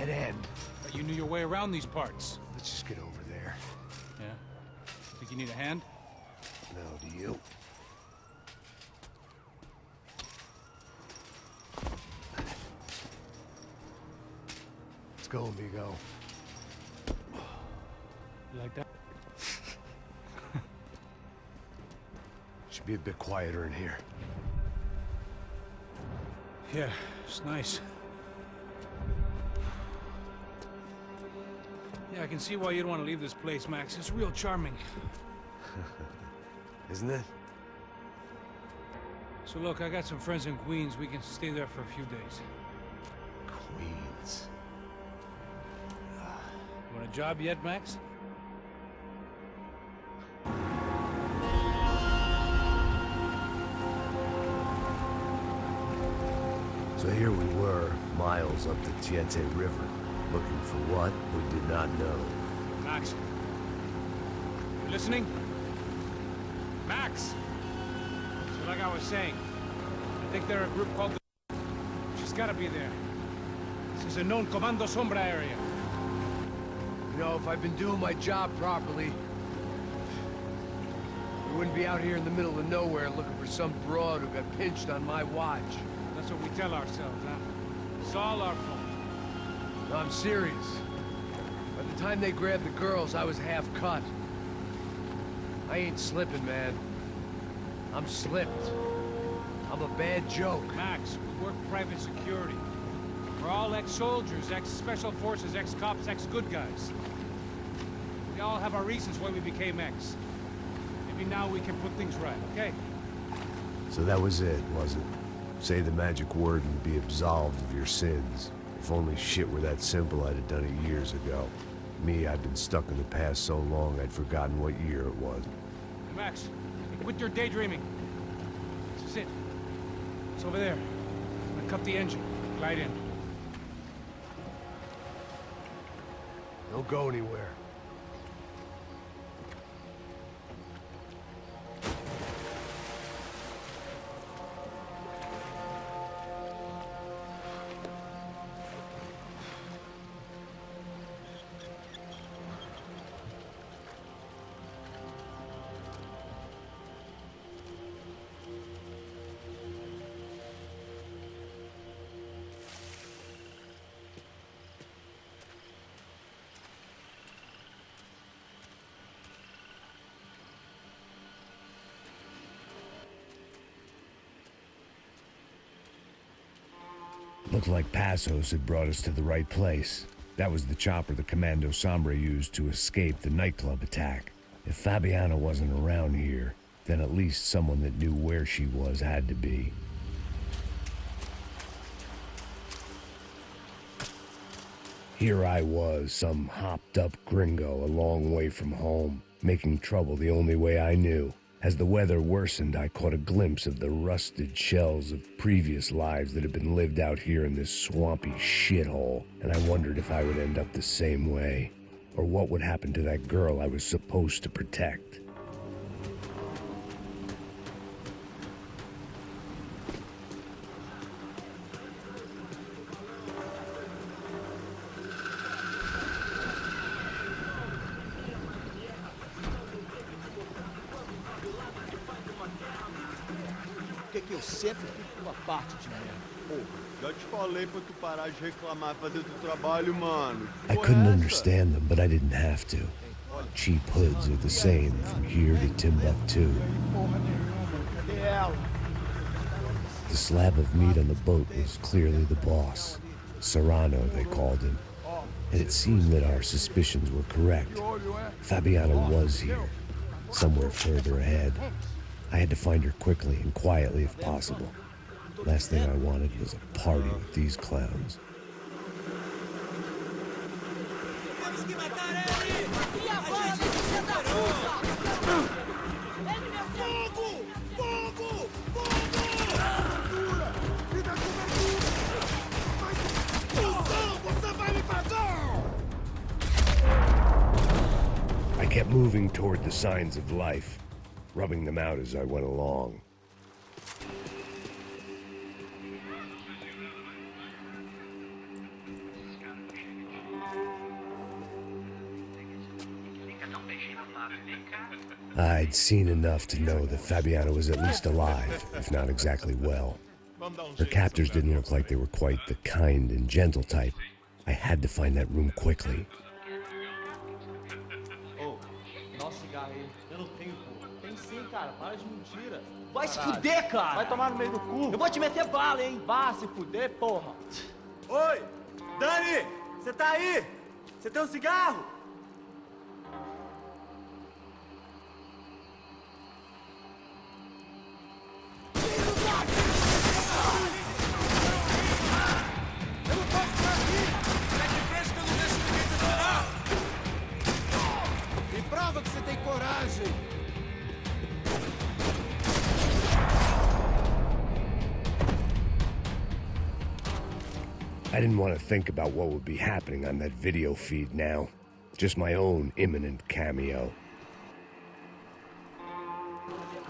dead end. But you knew your way around these parts. Let's just get over there. Yeah? Think you need a hand? No, do you? Let's go, amigo. You like that? Should be a bit quieter in here. Yeah, it's nice. Yeah, I can see why you'd want to leave this place, Max. It's real charming. Isn't it? So look, I got some friends in Queens. We can stay there for a few days. Queens. Want a job yet, Max? So here we were, miles up the Tietê River, looking for what we did not know. Max. You listening? Max! So like I was saying, I think they're a group called the... She's gotta be there. This is a known Comando Sombra area. You know, if I'd been doing my job properly, we wouldn't be out here in the middle of nowhere looking for some broad who got pinched on my watch. That's what we tell ourselves, huh? It's all our fault. No, I'm serious. By the time they grabbed the girls, I was half cut. I ain't slipping, man. I'm slipped. I'm a bad joke. Max, we work private security. We're all ex-soldiers, ex-special forces, ex-cops, ex-good guys. We all have our reasons why we became ex. Maybe now we can put things right, okay? So that was it, was it? Say the magic word and be absolved of your sins. If only shit were that simple, I'd have done it years ago. Me, I've been stuck in the past so long, I'd forgotten what year it was. Hey, Max, quit your daydreaming. This is it. It's over there. I'm gonna cut the engine. Glide in. Don't go anywhere. Looked like Passos had brought us to the right place. That was the chopper the Comando Sombra used to escape the nightclub attack. If Fabiana wasn't around here, then at least someone that knew where she was had to be. Here I was, some hopped-up gringo a long way from home, making trouble the only way I knew. As the weather worsened, I caught a glimpse of the rusted shells of previous lives that had been lived out here in this swampy shithole, and I wondered if I would end up the same way, or what would happen to that girl I was supposed to protect. Que eu sempre fico uma parte de merda. Pô, já te falei pra tu parar de reclamar e fazer teu trabalho, mano. I couldn't understand them, but I didn't have to. Cheap hoods are the same from here to Timbuktu. Cadê ela? The slab of meat on the boat was clearly the boss. Serrano, they called him. And it seemed that our suspicions were correct. Fabiana was here, somewhere further ahead. I had to find her quickly and quietly if possible. Last thing I wanted was a party with these clowns. I kept moving toward the signs of life, rubbing them out as I went along. I'd seen enough to know that Fabiana was at least alive, if not exactly well. Her captors didn't look like they were quite the kind and gentle type. I had to find that room quickly. Ô, nossa cigarro aí. Eu não tenho, pô. Tem sim, cara. Para de mentira. Vai se fuder, cara. Vai tomar no meio do cu. Eu vou te meter bala, hein. Vá se fuder, porra. Oi! Dani! Você tá aí? Você tem um cigarro? Eu não posso ficar aqui! É que pensa que eu não deixo ninguém te atirar! Me prova que você tem coragem! I didn't want to think about what would be happening on that video feed now. Just my own imminent cameo.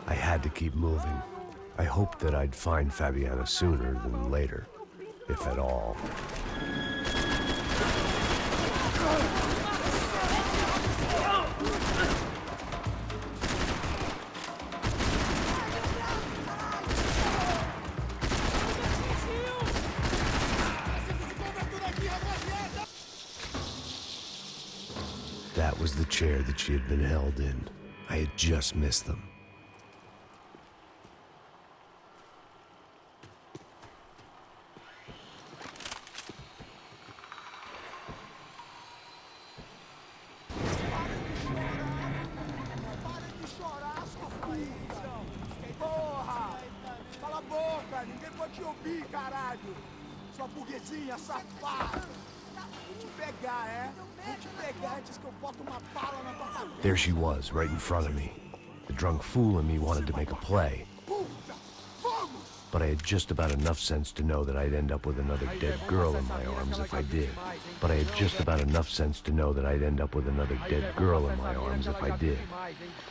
I had to keep moving. I hoped that I'd find Fabiana sooner than later, if at all. That was the chair that she had been held in. I had just missed them. Porra! Cala a boca! Ninguém pode te ouvir, caralho! Sua burguesinha safada! Vou te pegar, é? Vou te pegar antes que eu boto uma bala na tua cabeça! There she was, right in front of me. The drunk fool in me wanted to make a play. Puta! Vamos! But I had just about enough sense to know that I'd end up with another dead girl in my arms if I did. But I had just about enough sense to know that I'd end up with another dead girl in my arms if I did.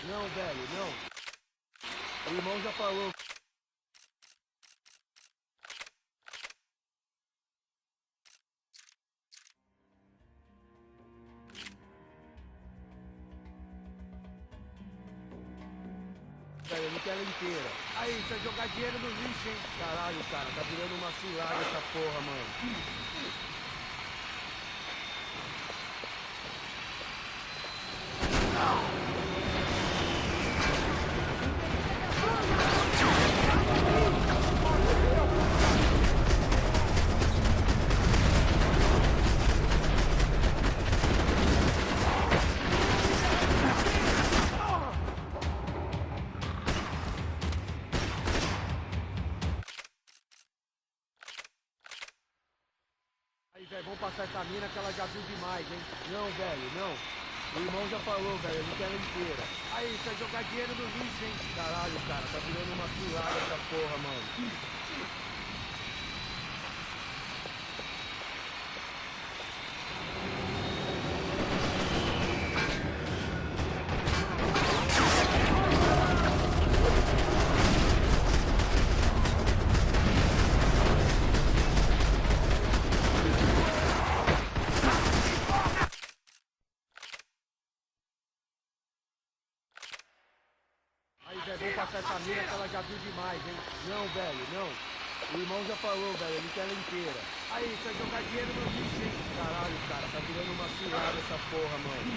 Não, velho, não. O irmão já falou. Velho, eu não quero ela inteira. Aí, você vai jogar dinheiro no lixo, hein? Caralho, cara, tá virando uma cilada essa porra, mano. Aí, velho, vamos passar essa mina que ela já viu demais, hein? Não, velho, não. O irmão já falou, velho, eu não quero ela inteira. Aí, você vai jogar dinheiro no lixo, hein? Caralho, cara, tá virando uma cilada essa porra, mano. Aí, velho, vamos passar essa mina que ela já viu demais, hein? Não, velho, não. O irmão já falou, velho, eu não quero ela inteira. Aí, você vai jogar dinheiro no lixo, hein? Caralho, cara, tá virando uma cilada essa porra, mano.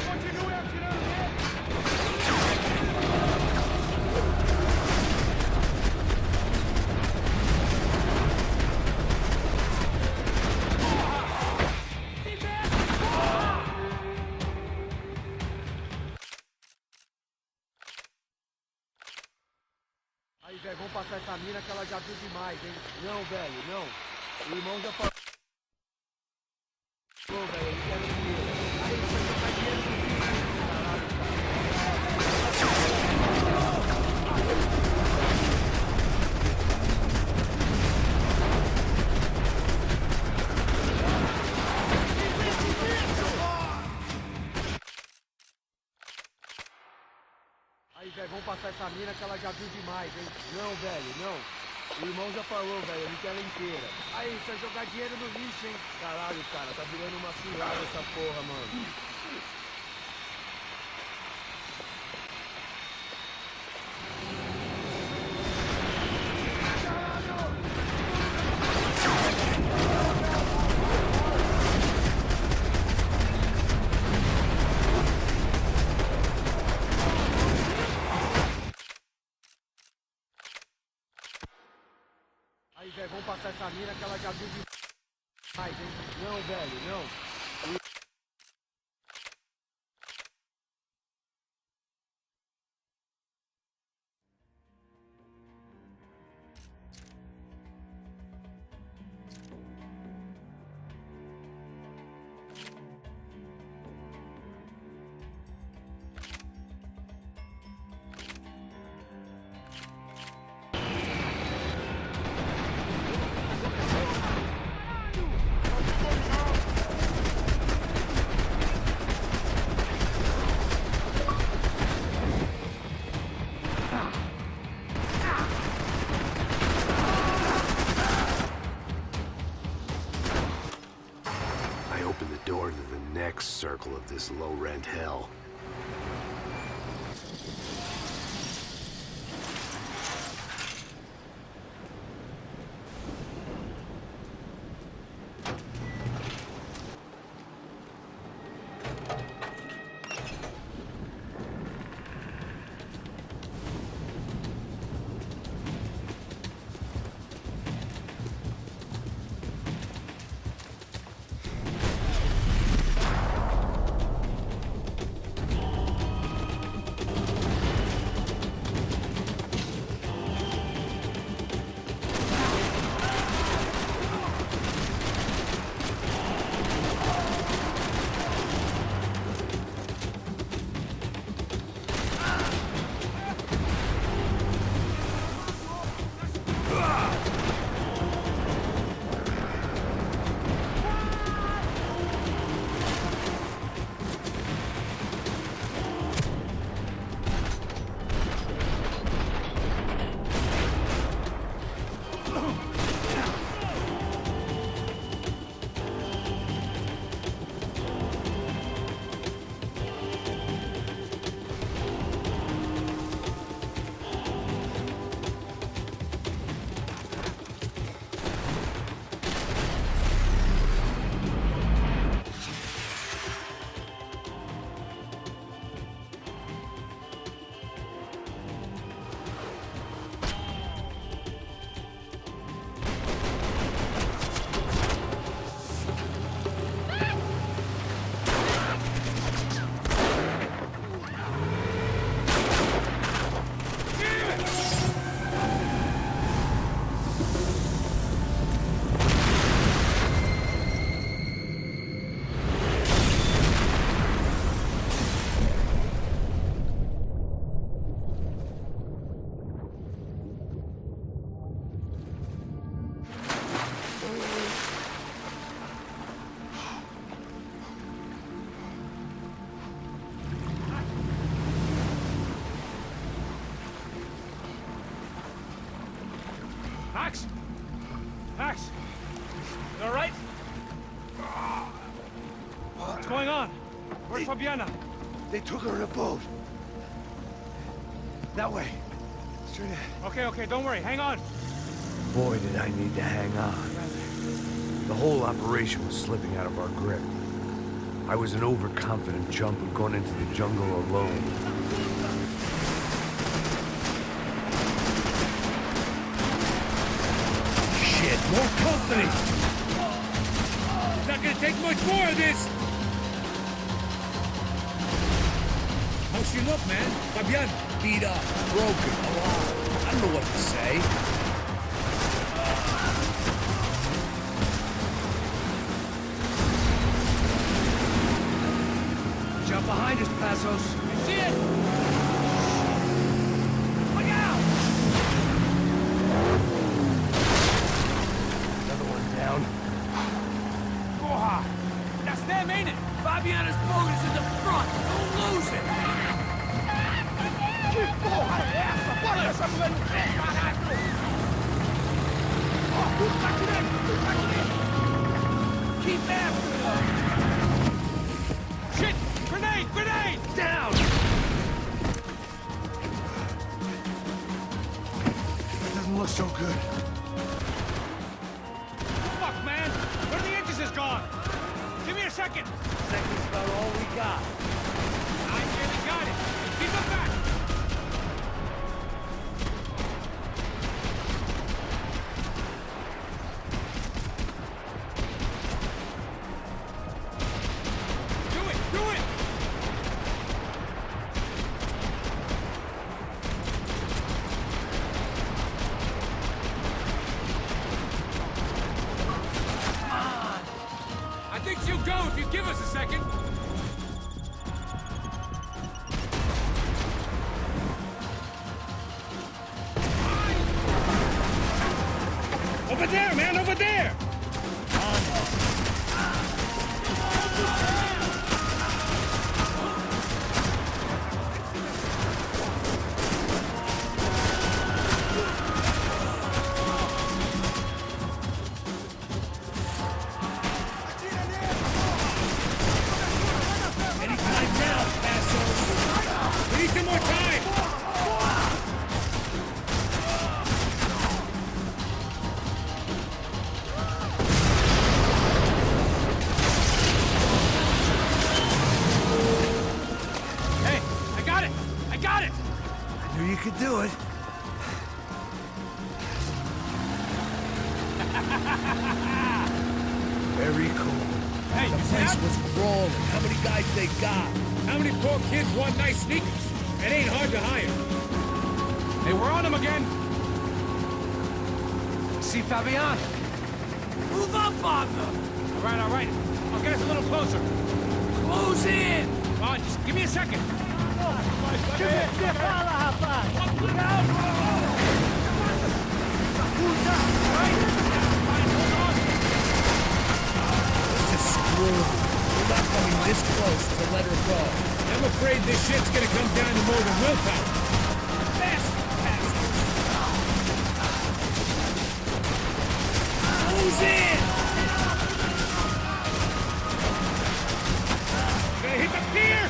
Continue atirando nele! Aí, velho, vamos passar essa mina que ela já viu demais, hein? Não, velho, não. O irmão já falou. Ô, velho, eu não quero dinheiro. Aí, você vai jogar dinheiro no lixo, hein? Caralho, Aí, velho, vamos passar essa mina que ela já viu demais, hein? Não, velho, não. O irmão já falou, velho, ele quer ela inteira. Aí, você vai jogar dinheiro no lixo, hein? Caralho, cara, tá virando uma cilada essa porra, mano. Aí, velho, vamos passar essa mina que ela já viu demais, hein? Não, velho, não. I open the door to the next circle of this low-rent hell. Max? Max? You all right? What's going on? Where's Fabiana? They took her in a boat. That way. Straight ahead. Okay, don't worry. Hang on. Boy, did I need to hang on. The whole operation was slipping out of our grip. I was an overconfident chump who'd gone into the jungle alone. Shit, more company! It's not gonna take much more of this! How's she look, man? Fabiana, beat up, broken, alive. I don't know what to say. Jump behind us, Passos. You see it? Look out! Another one down. Porra! That's them, ain't it? Fabiana's boat is in the front. Don't lose it! Que porra é essa? Bora essa mulher no pé, caralho! look so good. Fuck, man! One of the engines is gone! Give me a second! Second's about all we got. I nearly got it! Keep it back! Do it! Do it! I think she'll go if you give us a second. Over there, man, over there! Anytime now, assholes! We need some more time! Hey, I got it! I got it! I knew you could do it. Very cool. Hey, you see Place that? was crawling. How many guys they got? How many poor kids want nice sneakers? It ain't hard to hire. Hey, we're on them again. See Fabian? Move up on them! All right, all right. I'll get us a little closer. Close in! Come on, just give me a second. This is screwed. We're not coming this close to let her go. I'm afraid this shit's gonna come down to more than willpower. Fast, fast. Close in! Gonna hit the pier!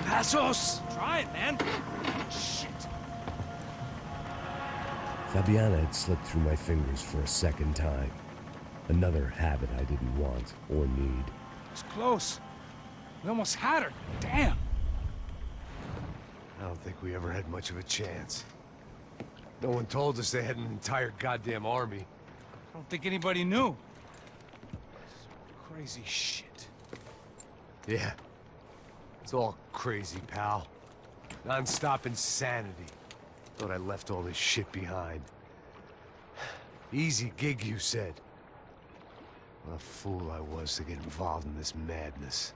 Passos! Try it, man. Shit. Fabiana had slipped through my fingers for a second time. Another habit I didn't want or need. It's close. We almost had her. Damn. I don't think we ever had much of a chance. No one told us they had an entire goddamn army. I don't think anybody knew. Crazy shit. Yeah. It's all crazy, pal. Non-stop insanity. Thought I left all this shit behind. Easy gig, you said. What a fool I was to get involved in this madness.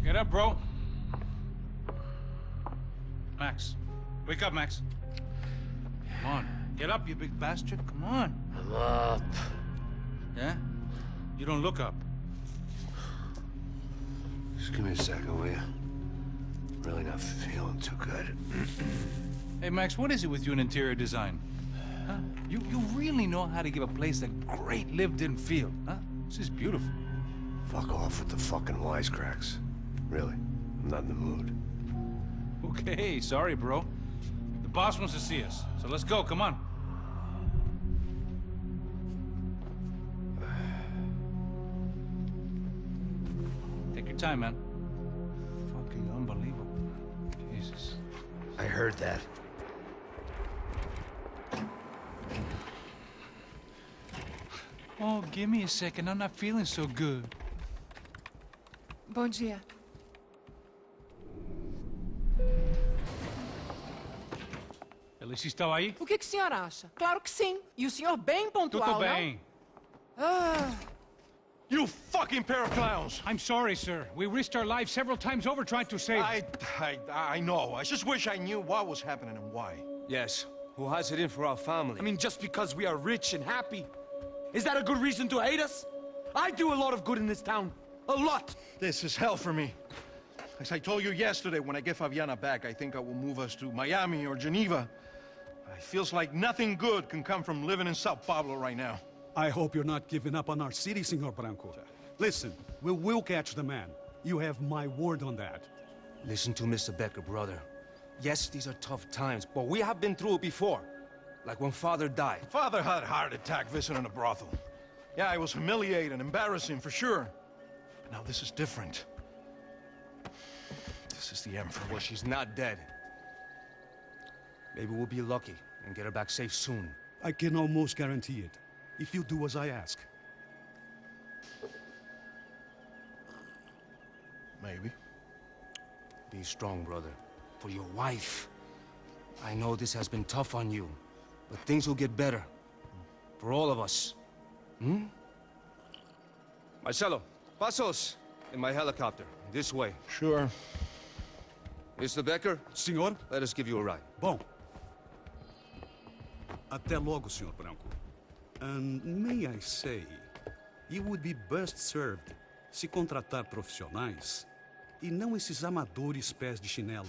Get up, bro. Max. Wake up, Max. Come on. Get up, you big bastard. Come on. I'm up. Yeah? You don't look up. Just give me a second, will you? Really not feeling too good. Hey, Max, what is it with you and interior design? Huh? You really know how to give a place a great lived-in feel, huh? This is beautiful. Fuck off with the fucking wisecracks. Really, I'm not in the mood. Okay, sorry, bro. The boss wants to see us, so let's go, come on. Take your time, man. Fucking unbelievable. Jesus. I heard that. Oh, give me a second. I'm not feeling so good. Bom dia. Alice estava aí? O que o senhor acha? Claro que sim. E o senhor bem pontual, Tudo bem. não? Ah, You fucking pair of clowns! I'm sorry, sir. We risked our lives several times over trying to save... I know. I just wish I knew what was happening and why. Yes, who has it in for our family? I mean, just because we are rich and happy, is that a good reason to hate us? I do a lot of good in this town. A lot! This is hell for me. As I told you yesterday, when I get Fabiana back, I think I will move us to Miami or Geneva. It feels like nothing good can come from living in São Paulo right now. I hope you're not giving up on our city, Senor Branco. Listen, we will catch the man. You have my word on that. Listen to Mr. Becker, brother. Yes, these are tough times, but we have been through it before. Like when Father died. Father had a heart attack visiting a brothel. Yeah, it was humiliating, embarrassing, for sure. But now this is different. This is the Emperor. Well, she's not dead. Maybe we'll be lucky and get her back safe soon. I can almost guarantee it, if you do as I ask. Maybe. Be strong, brother. For your wife. I know this has been tough on you, but things will get better. For all of us. Hmm? Marcelo, pasos in my helicopter. This way. Sure. Mr. Becker, Senhor? let us give you a ride. Bom. Até logo, Senhor Branco. And may I say, you would be best served se contratar profissionais e não esses amadores pés de chinelo.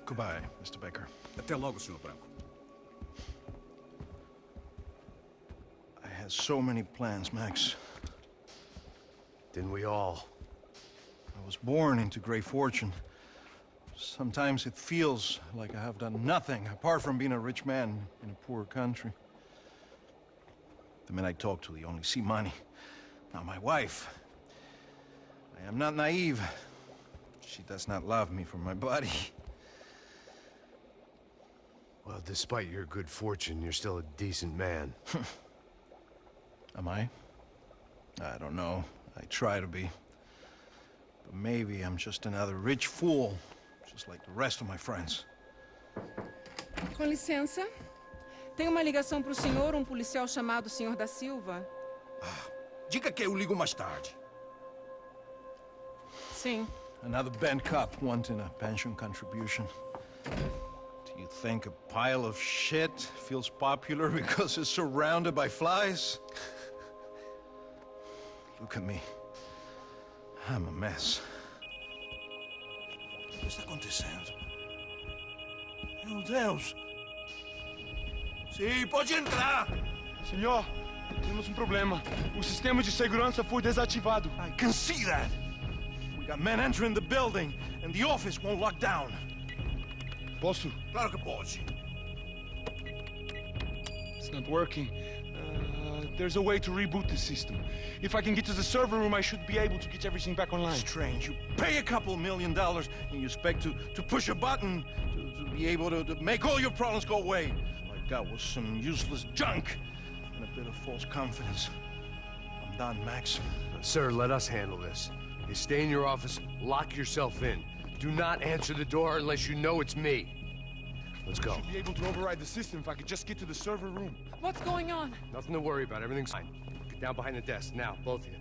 Goodbye, Mr. Baker. Até logo, Senhor Branco. I had so many plans, Max. Didn't we all? I was born into great fortune. Sometimes it feels like I have done nothing apart from being a rich man in a poor country. The men I talk to, they only see money. Now my wife, I am not naive. She does not love me for my body. Well, despite your good fortune, you're still a decent man. Am I? I don't know. I try to be. But maybe I'm just another rich fool, just like the rest of my friends. com licença. Tem uma ligação para o senhor, um policial chamado Senhor da Silva. Diga que eu ligo mais tarde. Sim. Another bent cop wanting a pension contribution. Do you think a pile of shit feels popular because it's surrounded by flies? Look at me. I'm a mess. O que está acontecendo? Meu Deus! Sim, pode entrar! Senhor, temos problema. O sistema de segurança foi desativado. I can see that. We got men entering the building, and the office won't lock down. Posso? Claro que pode. It's not working. There's a way to reboot the system. If I can get to the server room, I should be able to get everything back online. Strange. You pay a couple $1 million, and you expect to push a button to be able to make all your problems go away. All I got was some useless junk and a bit of false confidence. I'm done, Max. Sir, let us handle this. You stay in your office, lock yourself in. Do not answer the door unless you know it's me. Let's go. I should be able to override the system if I could just get to the server room. What's going on? Nothing to worry about. Everything's fine. Get down behind the desk. Now, both of you.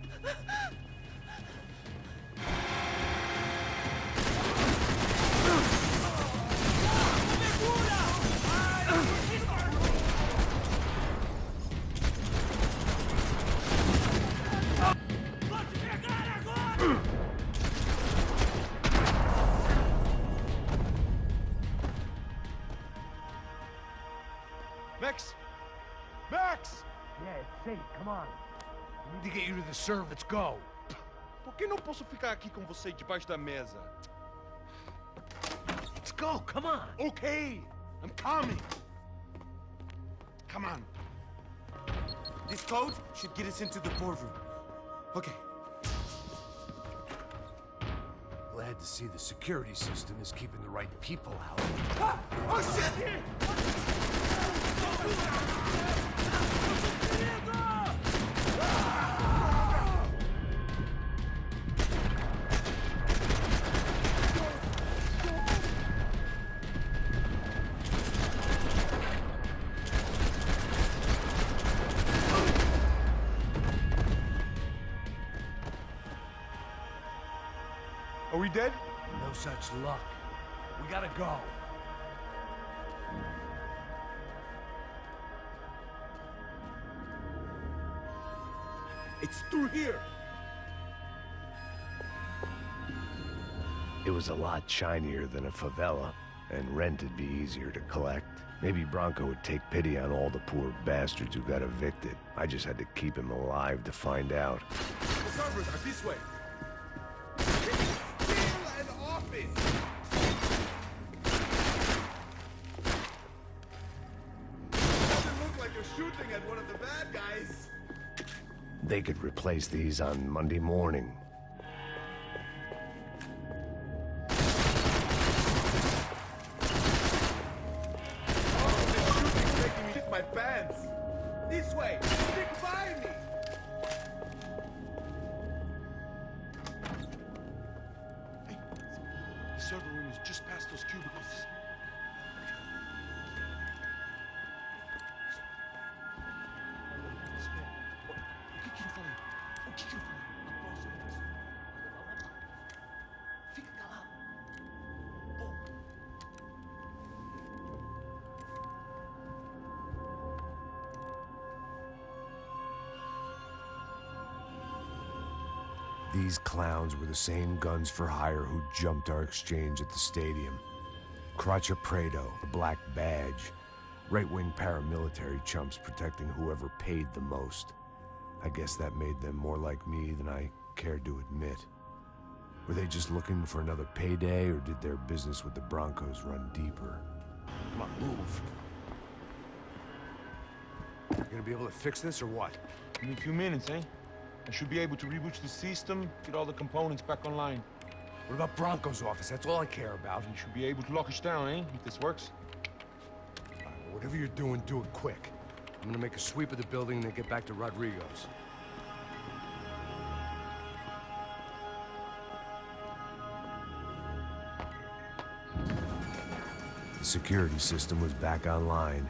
Hey, come on. We need to get you to the serve. Let's go. Por que não posso ficar aqui com você debaixo da mesa? Let's go, come on. Okay, I'm coming. Come on. This code should get us into the boardroom. Okay. Glad to see the security system is keeping the right people out. Ah! Oh shit! Are we dead? No such luck. We gotta go. It's through here. It was a lot shinier than a favela, and rent'd be easier to collect. Maybe Branco would take pity on all the poor bastards who got evicted. I just had to keep him alive to find out. The servers are this way. Still an office. Doesn't look like you're shooting at one of the bad guys. They could replace these on Monday morning. My pants! This way! Stick by me! Hey, the server room is just past those cubicles. O que eu falei? O que eu falei? Após isso. Fica calado. These clowns were the same guns for hire who jumped our exchange at the stadium. Craccia Prado, the Black Badge. Right-wing paramilitary chumps protecting whoever paid the most. I guess that made them more like me than I cared to admit. Were they just looking for another payday, or did their business with the Broncos run deeper? Come on, move. You gonna be able to fix this or what? In a few minutes, eh? I should be able to reboot the system, get all the components back online. What about Branco's office? That's all I care about. You should be able to lock us down, eh? If this works. All right, well, whatever you're doing, do it quick. I'm gonna make a sweep of the building and then get back to Rodrigo's. The security system was back online.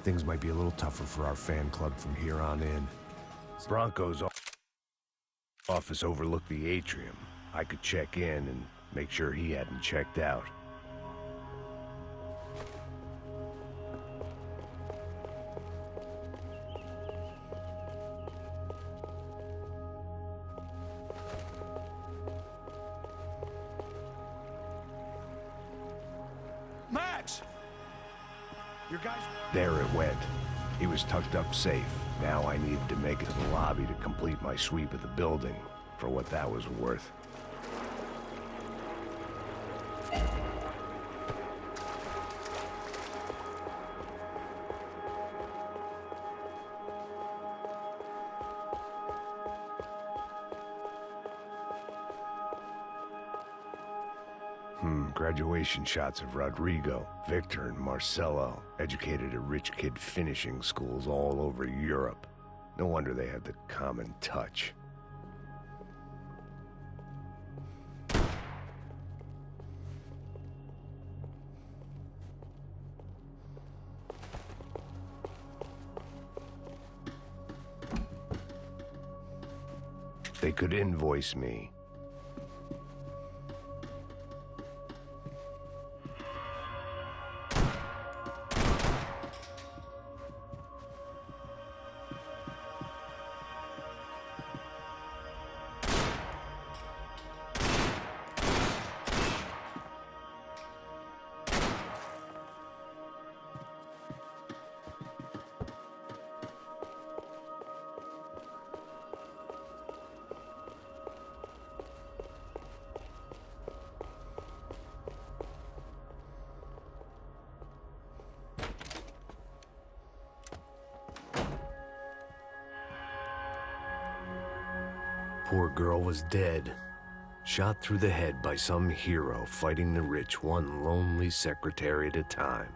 Things might be a little tougher for our fan club from here on in. Branco's office overlooked the atrium. I could check in and make sure he hadn't checked out. Max! Your guys... There it went. He was tucked up safe. Now I needed to make it to the lobby to complete my sweep of the building, for what that was worth. Graduation shots of Rodrigo, Victor, and Marcelo, educated at rich kid finishing schools all over Europe. No wonder they had the common touch. They could invoice me. Poor girl was dead. Shot through the head by some hero fighting the rich one lonely secretary at a time.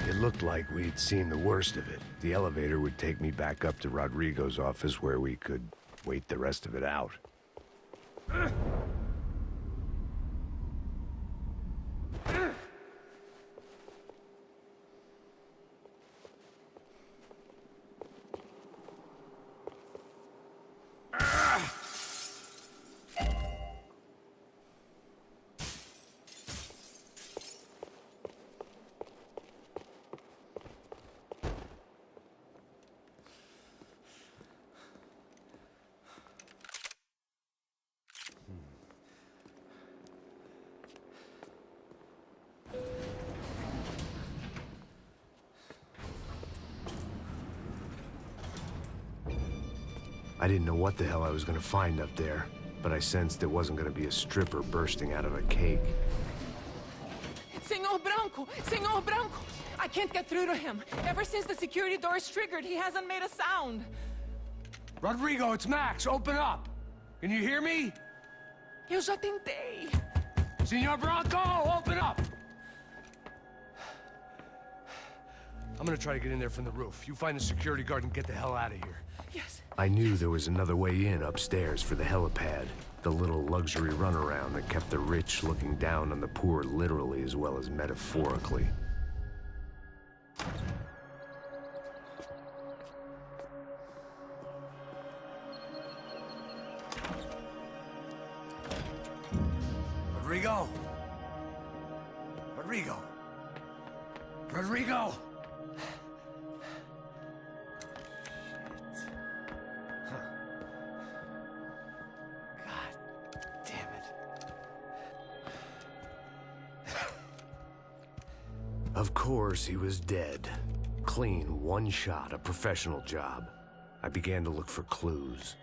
It looked like we'd seen the worst of it. The elevator would take me back up to Rodrigo's office where we could wait the rest of it out. I didn't know what the hell I was gonna find up there, but I sensed it wasn't gonna be a stripper bursting out of a cake. Senor Branco! Senor Branco! I can't get through to him. Ever since the security door is triggered, he hasn't made a sound. Rodrigo, it's Max. Open up. Can you hear me? Eu já tentei. Senor Branco, open up! I'm gonna try to get in there from the roof. You find the security guard and get the hell out of here. Yes. I knew there was another way in upstairs for the helipad. The little luxury runaround that kept the rich looking down on the poor literally as well as metaphorically. Rodrigo! Rodrigo! Rodrigo! Of course, he was dead. Clean, one shot, a professional job. I began to look for clues.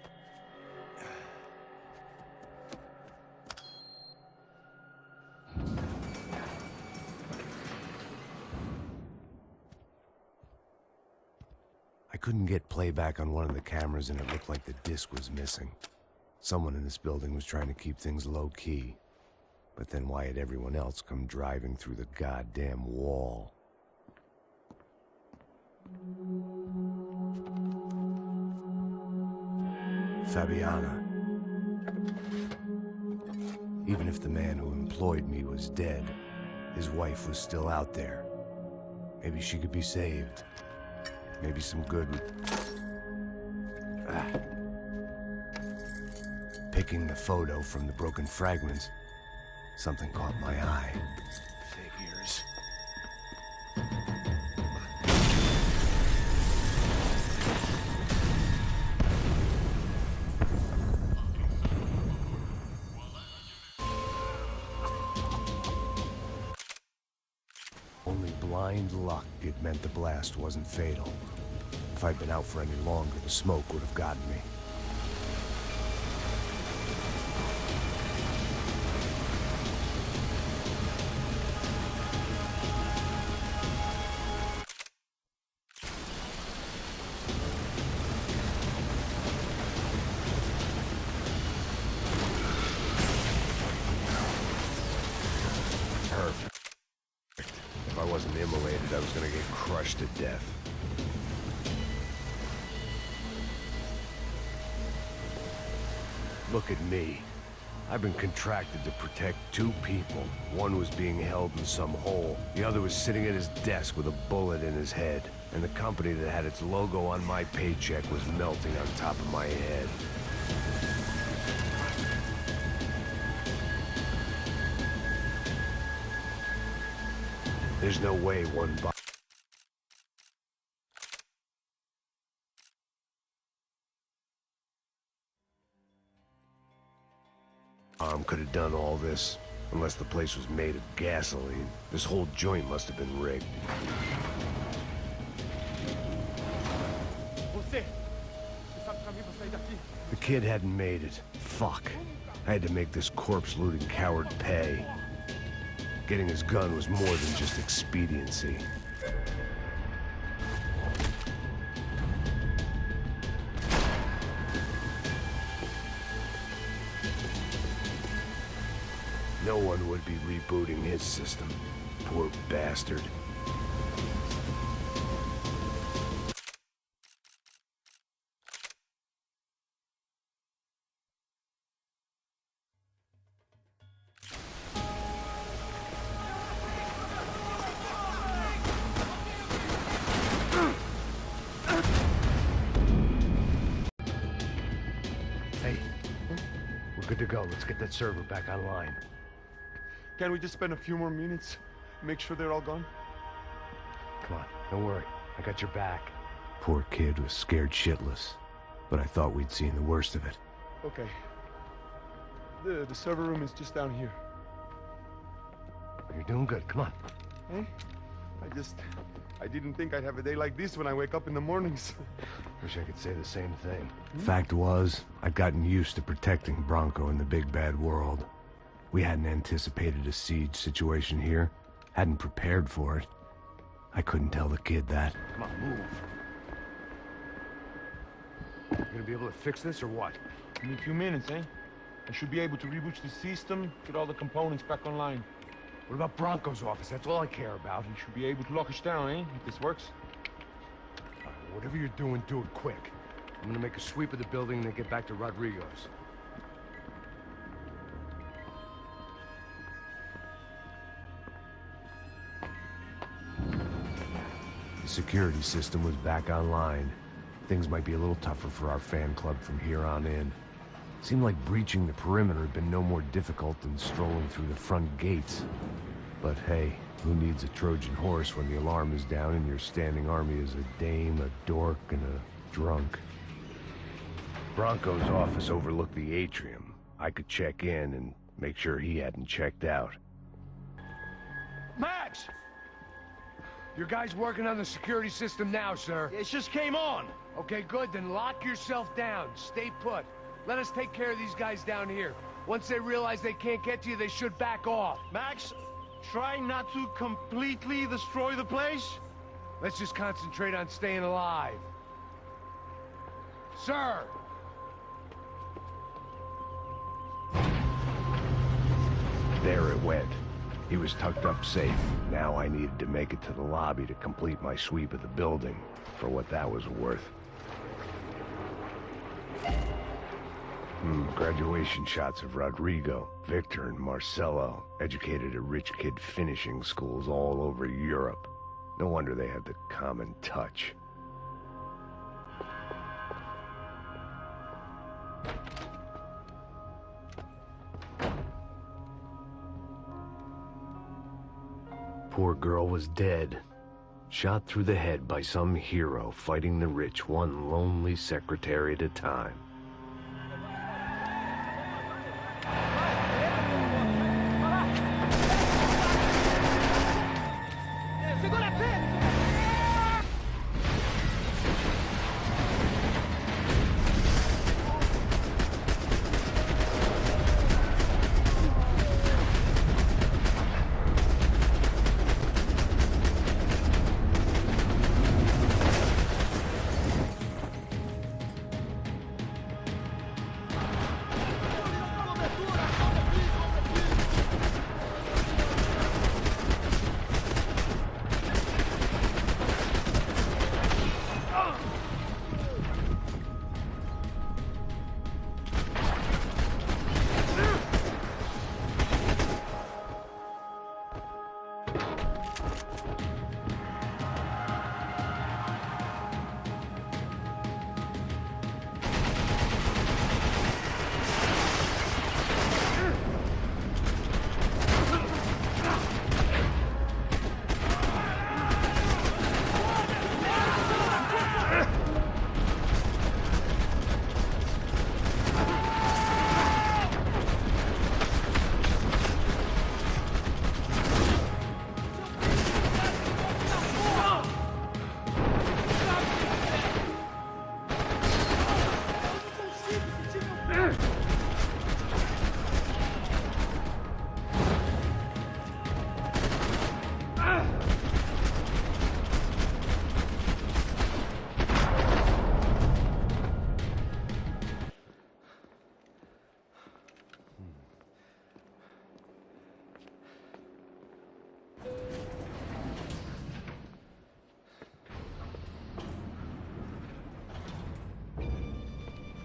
I couldn't get playback on one of the cameras and it looked like the disc was missing. Someone in this building was trying to keep things low-key. But then why had everyone else come driving through the goddamn wall? Fabiana. Even if the man who employed me was dead, his wife was still out there. Maybe she could be saved. Maybe some good... Picking the photo from the broken fragments, something caught my eye. Figures. Only blind luck it meant the blast wasn't fatal. If I'd been out for any longer, the smoke would have gotten me. Perfect. If I wasn't immolated, I was gonna get crushed to death. Look at me. I've been contracted to protect two people. One was being held in some hole. The other was sitting at his desk with a bullet in his head. And the company that had its logo on my paycheck was melting on top of my head. There's no way one bomb could have done all this, unless the place was made of gasoline. This whole joint must have been rigged. The kid hadn't made it. Fuck. I had to make this corpse-looting coward pay. Getting his gun was more than just expediency. No one would be rebooting his system. Poor bastard. Hey, we're good to go. Let's get that server back online. Can we just spend a few more minutes? Make sure they're all gone? Come on, don't worry. I got your back. Poor kid was scared shitless, but I thought we'd seen the worst of it. Okay. The server room is just down here. You're doing good. Come on. Hey? I didn't think I'd have a day like this when I wake up in the mornings. Wish I could say the same thing. Fact was, I'd gotten used to protecting Branco in the big bad world. We hadn't anticipated a siege situation here. Hadn't prepared for it. I couldn't tell the kid that. Come on, move. You gonna be able to fix this or what? In a few minutes, eh? I should be able to reboot the system, get all the components back online. What about Branco's office? That's all I care about. You should be able to lock us down, eh? If this works. Whatever you're doing, do it quick. I'm gonna make a sweep of the building and then get back to Rodrigo's. The security system was back online. Things might be a little tougher for our fan club from here on in. Seemed like breaching the perimeter had been no more difficult than strolling through the front gates. But hey, who needs a Trojan horse when the alarm is down and your standing army is a dame, a dork, and a drunk? Branco's office overlooked the atrium. I could check in and make sure he hadn't checked out. Max! Your guy's working on the security system now, sir. It just came on. Okay, good, then lock yourself down. Stay put. Let us take care of these guys down here. Once they realize they can't get to you, they should back off. Max, try not to completely destroy the place. Let's just concentrate on staying alive. Sir! There it went. He was tucked up safe. Now I needed to make it to the lobby to complete my sweep of the building, for what that was worth. Graduation shots of Rodrigo, Victor, and Marcelo, educated at rich kid finishing schools all over Europe. No wonder they had the common touch. Poor girl was dead. Shot through the head by some hero fighting the rich one lonely secretary at a time.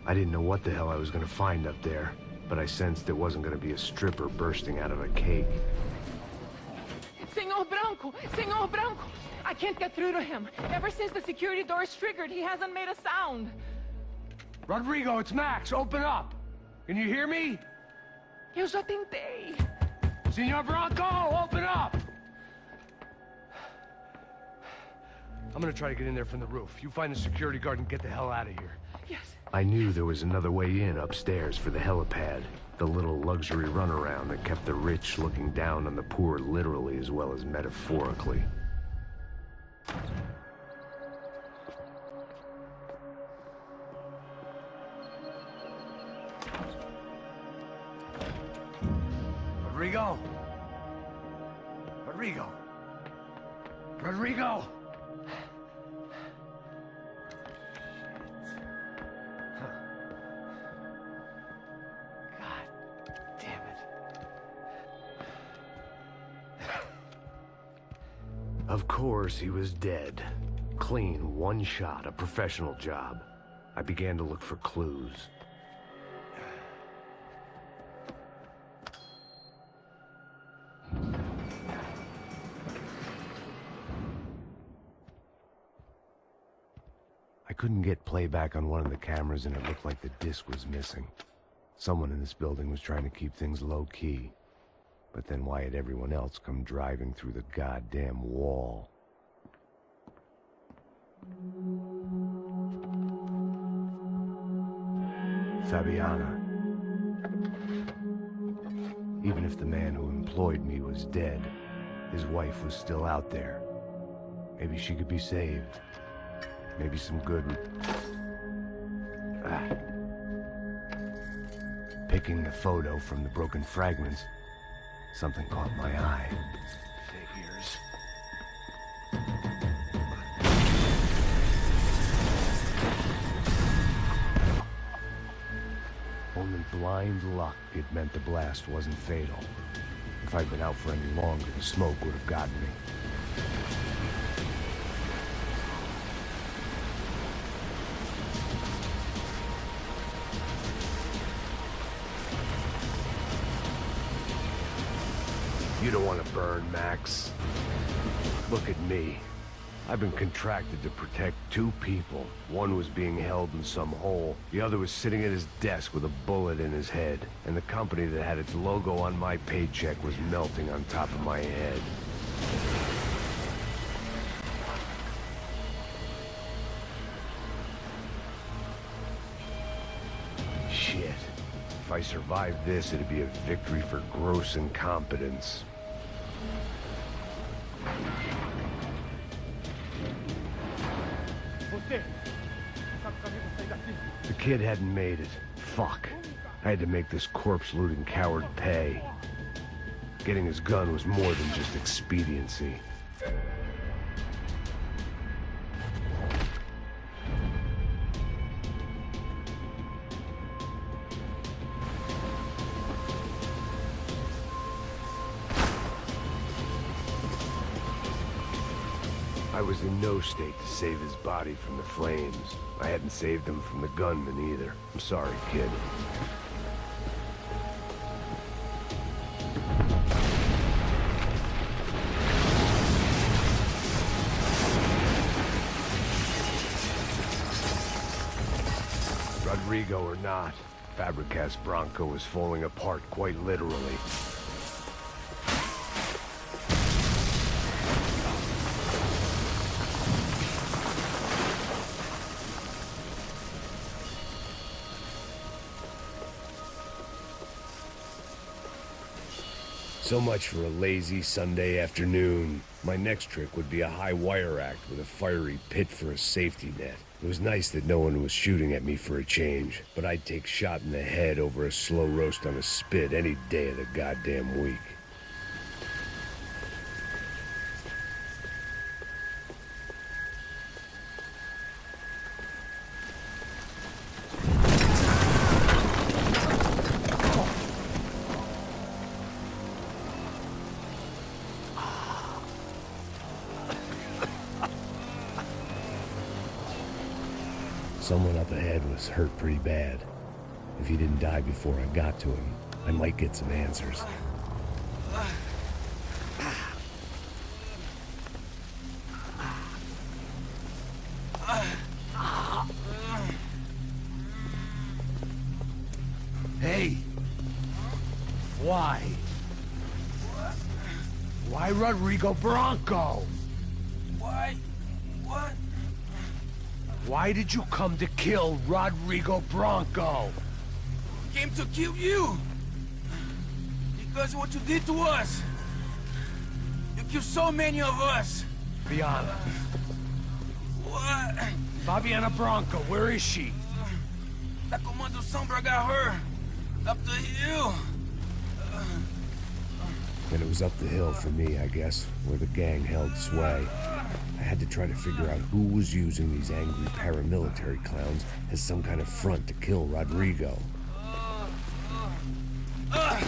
I didn't know what the hell I was gonna find up there, but I sensed it wasn't gonna be a stripper bursting out of a cake. Senor Branco! Senor Branco! I can't get through to him. Ever since the security door is triggered, he hasn't made a sound. Rodrigo, it's Max. Open up. Can you hear me? Eu já tentei. Senor Branco, open up! I'm gonna try to get in there from the roof. You find the security guard and get the hell out of here. Yes. I knew there was another way in upstairs for the helipad. The little luxury runaround that kept the rich looking down on the poor literally as well as metaphorically. Rodrigo! Rodrigo! Rodrigo! Of course, he was dead. Clean, one shot, a professional job. I began to look for clues. I couldn't get playback on one of the cameras and it looked like the disc was missing. Someone in this building was trying to keep things low-key. But then why had everyone else come driving through the goddamn wall? Fabiana. Even if the man who employed me was dead, his wife was still out there. Maybe she could be saved. Maybe some good... Picking the photo from the broken fragments, something caught my eye. Figures. Only blind luck it meant the blast wasn't fatal. If I'd been out for any longer, the smoke would have gotten me. You don't want to burn, Max. Look at me. I've been contracted to protect two people. One was being held in some hole. The other was sitting at his desk with a bullet in his head. And the company that had its logo on my paycheck was melting on top of my head. Shit. If I survived this, it'd be a victory for gross incompetence. The kid hadn't made it. Fuck. I had to make this corpse-looting coward pay. Getting his gun was more than just expediency. I was in no state to save his body from the flames. I hadn't saved him from the gunman either. I'm sorry, kid. Rodrigo or not, Fabricas Branco was falling apart quite literally. So much for a lazy Sunday afternoon. My next trick would be a high wire act with a fiery pit for a safety net. It was nice that no one was shooting at me for a change, but I'd take shot in the head over a slow roast on a spit any day of the goddamn week. Someone up ahead was hurt pretty bad. If he didn't die before I got to him, I might get some answers. Hey! Why? Why Rodrigo Branco? Why? What? Why did you come to kill Rodrigo Branco? Came to kill you. Because of what you did to us. You killed so many of us. Fabiana. What? Fabiana Branco, where is she? That Commando Sombra got her. Up the hill. And it was up the hill for me, I guess, where the gang held sway. I had to try to figure out who was using these angry paramilitary clowns as some kind of front to kill Rodrigo. I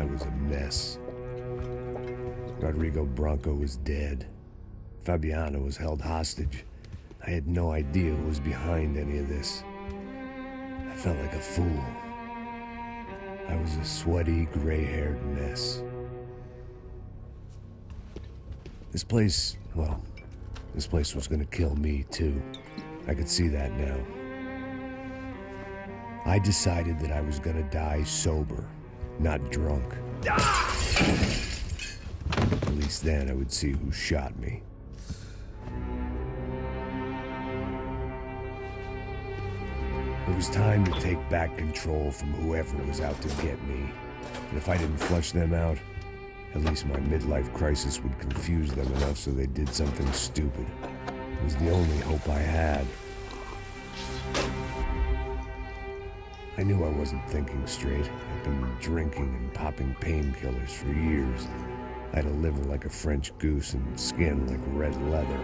was a mess. Rodrigo Branco was dead. Fabiana was held hostage. I had no idea who was behind any of this. I felt like a fool. I was a sweaty, gray-haired mess. This place, well, this place was gonna kill me too. I could see that now. I decided that I was gonna die sober, not drunk. At least then I would see who shot me. It was time to take back control from whoever was out to get me. And if I didn't flush them out, at least my midlife crisis would confuse them enough so they did something stupid. It was the only hope I had. I knew I wasn't thinking straight. I'd been drinking and popping painkillers for years. I had a liver like a French goose and skin like red leather.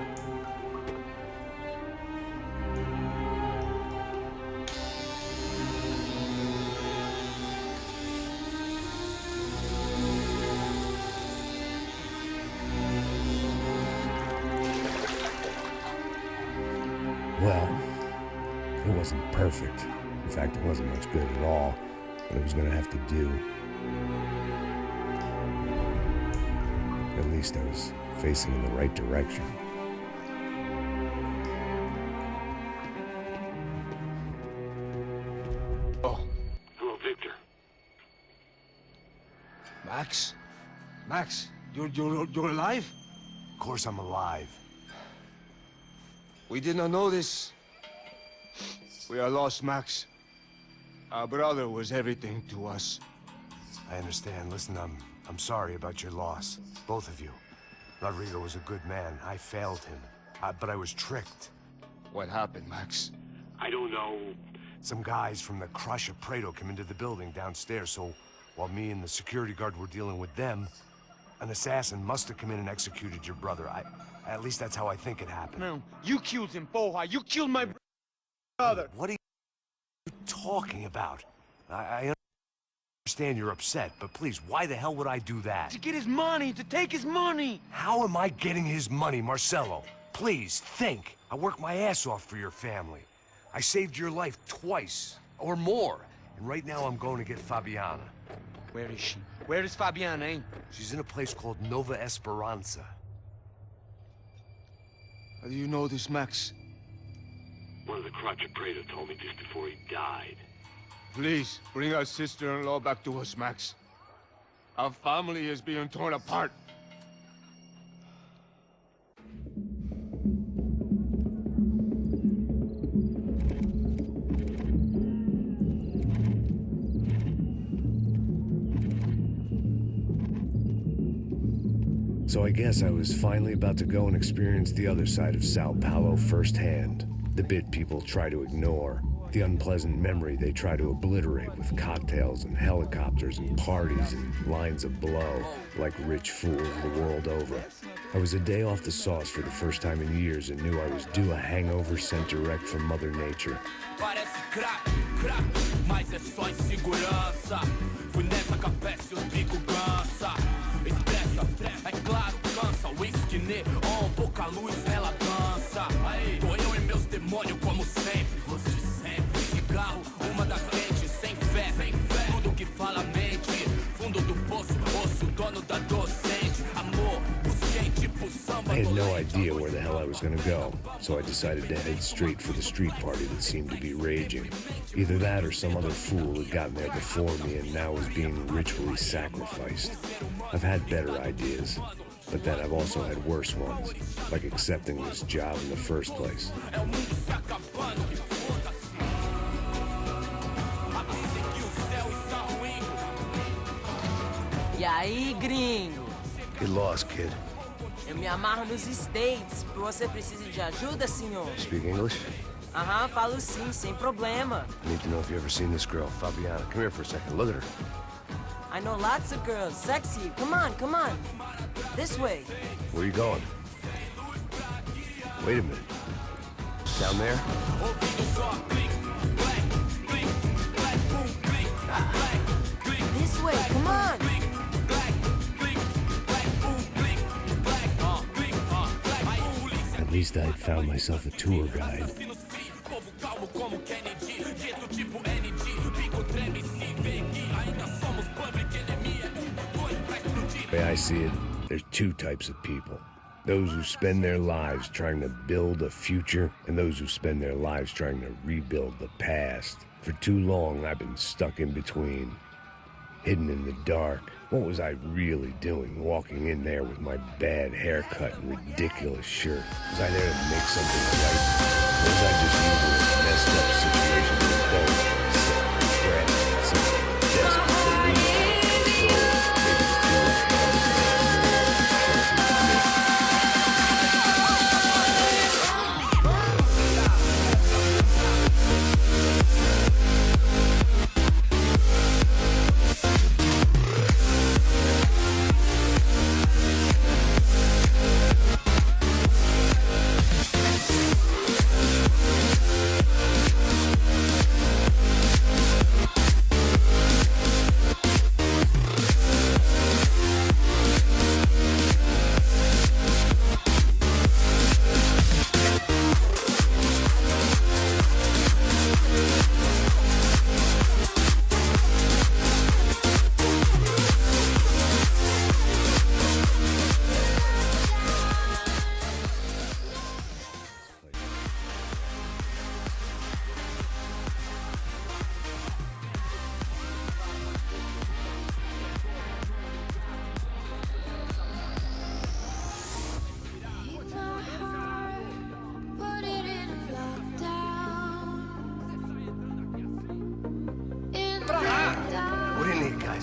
Well, it wasn't perfect. In fact, it wasn't much good at all, but it was gonna have to do. At least I was facing in the right direction. Oh. Hello, Victor. Max? Max, you're alive? Of course I'm alive. We did not know this. We are lost, Max. Our brother was everything to us. I understand. Listen, I'm sorry about your loss. Both of you. Rodrigo was a good man. I failed him. But I was tricked. What happened, Max? I don't know. Some guys from the Crush of Prado came into the building downstairs, so while me and the security guard were dealing with them, an assassin must have come in and executed your brother. At least that's how I think it happened. No, you killed him, Porra. You killed my brother. What are you talking about? I understand you're upset, but please, why the hell would I do that? To get his money, to take his money. How am I getting his money, Marcelo? Please, think. I worked my ass off for your family. I saved your life twice, or more. And right now I'm going to get Fabiana. Where is she? Where is Fabiana, eh? She's in a place called Nova Esperanza. How do you know this, Max? One of the Crotch of Prado told me just before he died. Please, bring our sister-in-law back to us, Max. Our family is being torn apart. So I guess I was finally about to go and experience the other side of Sao Paulo firsthand. The bit people try to ignore. The unpleasant memory they try to obliterate with cocktails and helicopters and parties and lines of blow, like rich fools the world over. I was a day off the sauce for the first time in years and knew I was due a hangover sent direct from Mother Nature. Parece crack, crack, mas é só insegurança. Fui nessa capécia, os bico cansa. Expressa, é claro, cansa. Whisky, neon, pouca luz, ela dança. Tô eu e meus demônios como sempre. Rosto de sempre, cigarro, uma da frente. Sem fé, tudo que fala mente. Fundo do poço, osso, dono da docente. Amor, busquei tipo samba. I had no idea where the hell I was gonna go, so I decided to head straight for the street party that seemed to be raging. Either that or some other fool had gotten there before me and now was being ritually sacrificed. I've had better ideas, but then I've also had worse ones, like accepting this job in the first place. E aí, gringo? Get lost, kid. Eu me amarro nos States. Você precisa de ajuda, senhor? Speak English? Aham, falo sim, sem problema. I need to know if you've ever seen this girl, Fabiana. Come here for a second. Look at her. I know lots of girls. Sexy. Come on, come on. This way. Where are you going? Wait a minute. Down there? This way, come on. At least I'd found myself a tour guide. The way I see it, there's two types of people. Those who spend their lives trying to build a future, and those who spend their lives trying to rebuild the past. For too long, I've been stuck in between. Hidden in the dark. What was I really doing walking in there with my bad haircut and ridiculous shirt? Was I there to make something right? Or was I just using a messed up situation to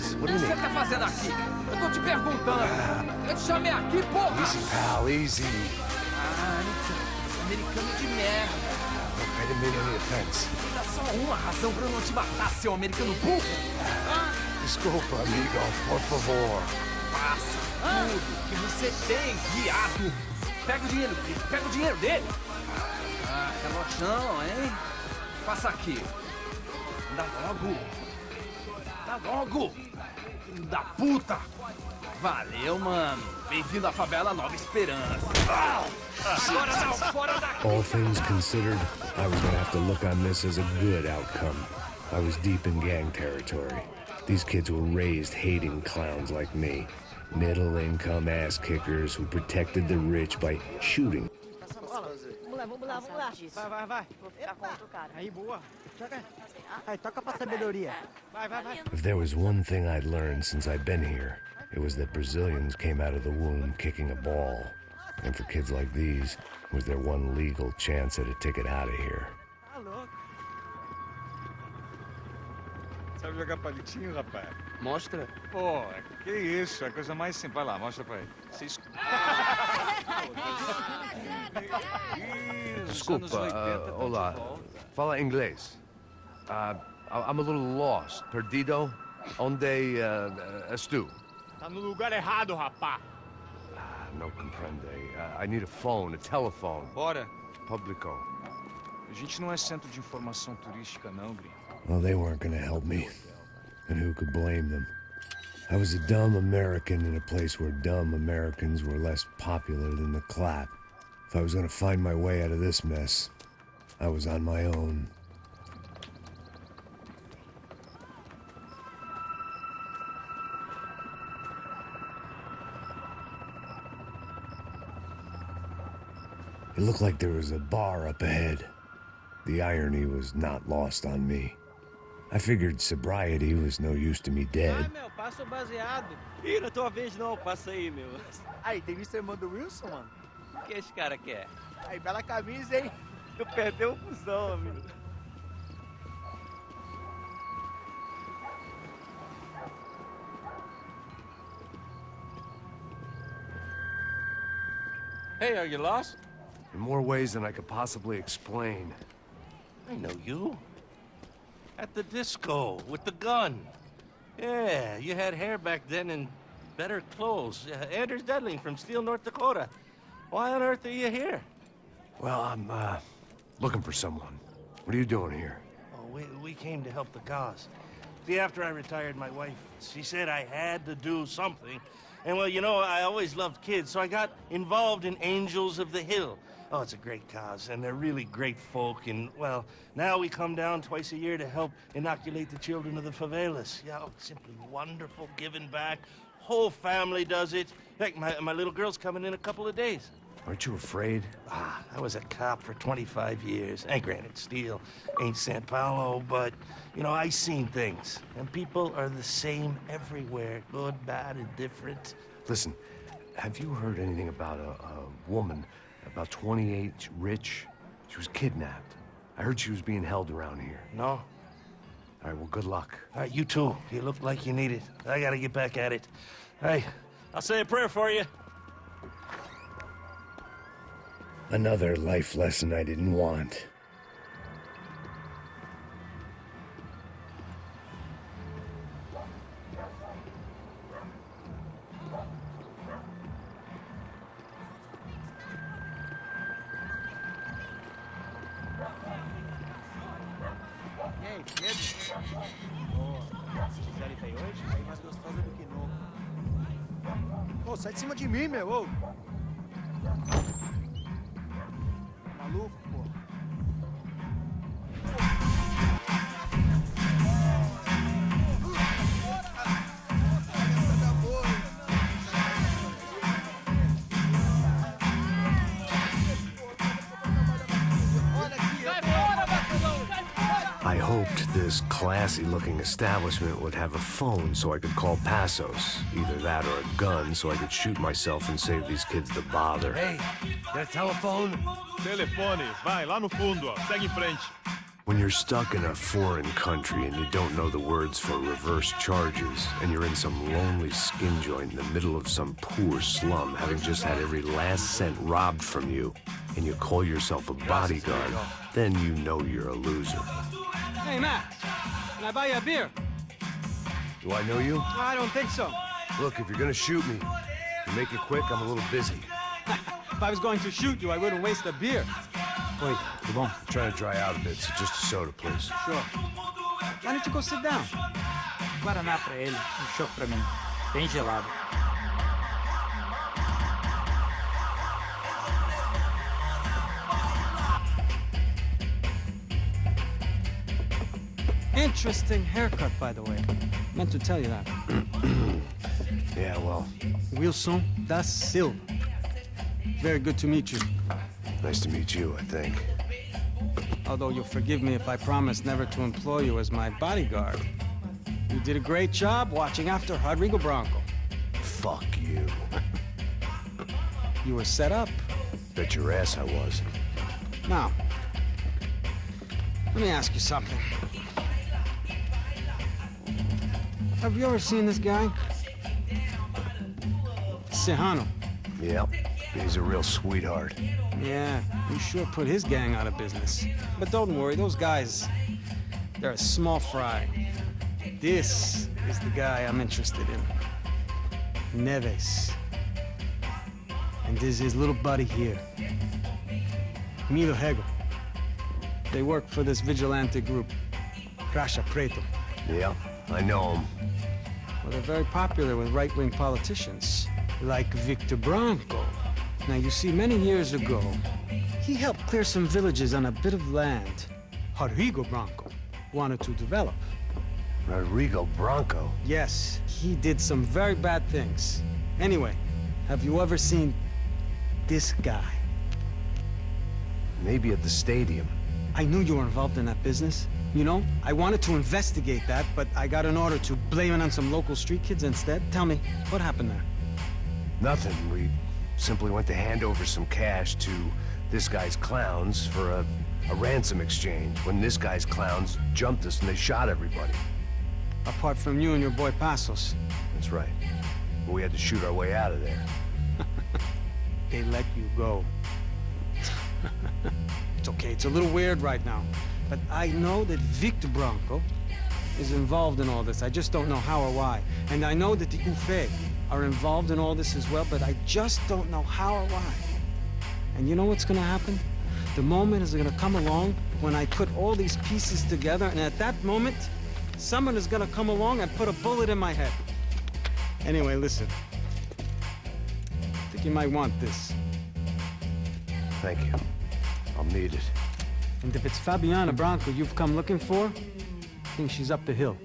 is. What do you O que need? você tá fazendo aqui? Eu tô te perguntando. Eu te chamei aqui, porra! Easy, pal, easy. Ah, então. Esse americano de merda. Look, I didn't mean any offense. Dá só uma razão pra eu não te matar, seu americano burro. Desculpa, amigo, por favor. Faça tudo que você tem, viado. Pega o dinheiro dele, pega o dinheiro dele. Ah, calochão, hein? Passa aqui. Dá logo. Dá logo. Filho da puta. Valeu, mano. Bem-vindo à favela Nova Esperança. Agora não, fora daqui. All things considered, I was gonna have to look on this as a good outcome. I was deep in gang territory. These kids were raised hating clowns like me. Middle-income ass-kickers who protected the rich by shooting. Vamos lá. Vai. Vou ficar com outro cara. Aí, boa. Aí, toca pra sabedoria. Vai. If there was one thing I'd learned since I've been here, it was that Brazilians came out of the womb kicking a ball. And for kids like these, it was their one legal chance at a ticket out of here. Tá louco. Sabe jogar palitinho, rapaz? Mostra. Pô, que isso, é a coisa mais simples. Vai lá, mostra pra ele. Desculpa, olá. Fala inglês. I'm a little lost. Perdido? Onde estou? Tá no lugar errado, rapá. No comprende. I need a phone, a telephone. Bora. Publico. A gente não é centro de informação turística, não, gringo. Well, they weren't gonna help me. And who could blame them? I was a dumb American in a place where dumb Americans were less popular than the clap. If I was gonna find my way out of this mess, I was on my own. It looked like there was a bar up ahead. The irony was not lost on me. I figured sobriety was no use to me dead. Vai, meu, passa o baseado. Ih, não é tua vez não, passa aí, meu. Aí, tem visto a irmã do Wilson, mano? O que esse cara quer? Aí, bela camisa, hein? Tu perdeu o fusão, amigo. Hey, are you lost? In more ways than I could possibly explain. I know you. At the disco, with the gun. Yeah, you had hair back then and better clothes. Anders Dedling from Steele, North Dakota. Why on earth are you here? Well, I'm, looking for someone. What are you doing here? Oh, we came to help the cause. See, after I retired, my wife, she said I had to do something. And, well, you know, I always loved kids, so I got involved in Angels of the Hill. Oh, it's a great cause, and they're really great folk, and, well, now we come down twice a year to help inoculate the children of the favelas. Yeah, oh, simply wonderful, giving back. Whole family does it. Heck, my little girl's coming in a couple of days. Aren't you afraid? I was a cop for 25 years. And granted, Steele ain't São Paulo, but, you know, I seen things. And people are the same everywhere. Good, bad, indifferent. Listen, have you heard anything about a woman, about 28, rich? She was kidnapped. I heard she was being held around here. No? All right, well, good luck. All right, you too. You look like you need it. I gotta get back at it. Hey, I'll say a prayer for you. Another life lesson I didn't want. E aí, Pedro? Boa. Se quiser ir aí hoje, aí mais gostosa do que nunca. Ô, sai de cima de mim, meu, ô. Maluco, pô. I hoped this classy-looking establishment would have a phone so I could call Passos. Either that or a gun so I could shoot myself and save these kids the bother. Hey, got a telephone? Telefone, vai, lá no fundo, ó. Segue em frente. When you're stuck in a foreign country and you don't know the words for reverse charges, and you're in some lonely skin joint in the middle of some poor slum, having just had every last cent robbed from you, and you call yourself a bodyguard, then you know you're a loser. Hey, Max, can I buy you a beer? Do I know you? I don't think so. Look, if you're gonna shoot me, you make it quick, I'm a little busy. If I was going to shoot you, I wouldn't waste a beer. Wait, come on. I'm trying to dry out a bit, so just a soda, please. Sure. Why don't you go sit down? Guaraná pra ele, chopp pra mim. Bem gelado. Interesting haircut, by the way. Meant to tell you that. Yeah, well. Wilson da Silva. Very good to meet you. Nice to meet you, I think. Although you'll forgive me if I promise never to employ you as my bodyguard. You did a great job watching after Rodrigo Branco. Fuck you. You were set up. Bet your ass I was. Now, let me ask you something. Have you ever seen this guy? Serrano. Yep. He's a real sweetheart. Yeah, you sure put his gang out of business. But don't worry, those guys, they're a small fry. This is the guy I'm interested in. Neves. And this is his little buddy here. Milo Hegel. They work for this vigilante group, Racha Preto. Yeah, I know him. Well, they're very popular with right-wing politicians, like Victor Branco. Now, you see, many years ago, he helped clear some villages on a bit of land Rodrigo Branco wanted to develop. Rodrigo Branco? Yes, he did some very bad things. Anyway, have you ever seen this guy? Maybe at the stadium. I knew you were involved in that business. You know, I wanted to investigate that, but I got an order to blame it on some local street kids instead. Tell me, what happened there? Nothing. We simply went to hand over some cash to this guy's clowns for a ransom exchange when this guy's clowns jumped us and they shot everybody. Apart from you and your boy Passos. That's right. We had to shoot our way out of there. They let you go. It's okay, it's a little weird right now. But I know that Victor Branco is involved in all this. I just don't know how or why. And I know that the UFE are involved in all this as well, but I just don't know how or why. And you know what's gonna happen? The moment is gonna come along when I put all these pieces together, and at that moment, someone is gonna come along and put a bullet in my head. Anyway, listen. I think you might want this. Thank you. I'll need it. And if it's Fabiana Branco you've come looking for, I think she's up the hill.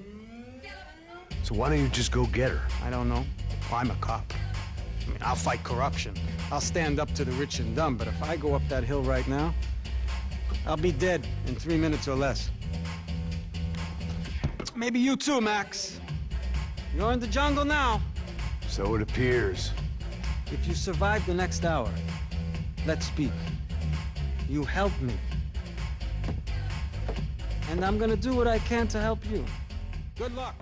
So why don't you just go get her? I don't know. Well, I'm a cop. I mean, I'll fight corruption. I'll stand up to the rich and dumb, but if I go up that hill right now, I'll be dead in 3 minutes or less. Maybe you too, Max. You're in the jungle now. So it appears. If you survive the next hour, let's speak. You help me. And I'm gonna do what I can to help you. Good luck.